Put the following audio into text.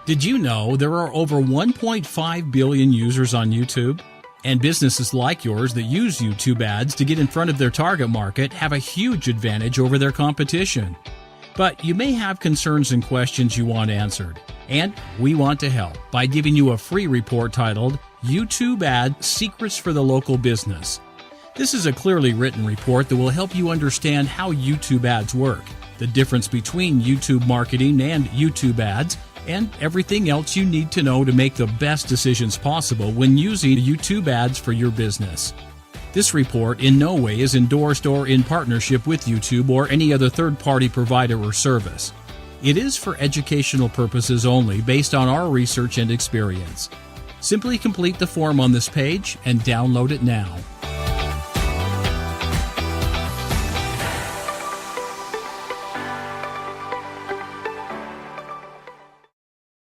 Did you know there are over 1.5 billion users on YouTube? And businesses like yours that use YouTube ads to get in front of their target market have a huge advantage over their competition. But you may have concerns and questions you want answered, and we want to help by giving you a free report titled YouTube Ad Secrets for the Local Business. This is a clearly written report that will help you understand how YouTube ads work, the difference between YouTube marketing and YouTube ads, and everything else you need to know to make the best decisions possible when using YouTube ads for your business. This report in no way is endorsed or in partnership with YouTube or any other third-party provider or service. It is for educational purposes only based on our research and experience. Simply complete the form on this page and download it now.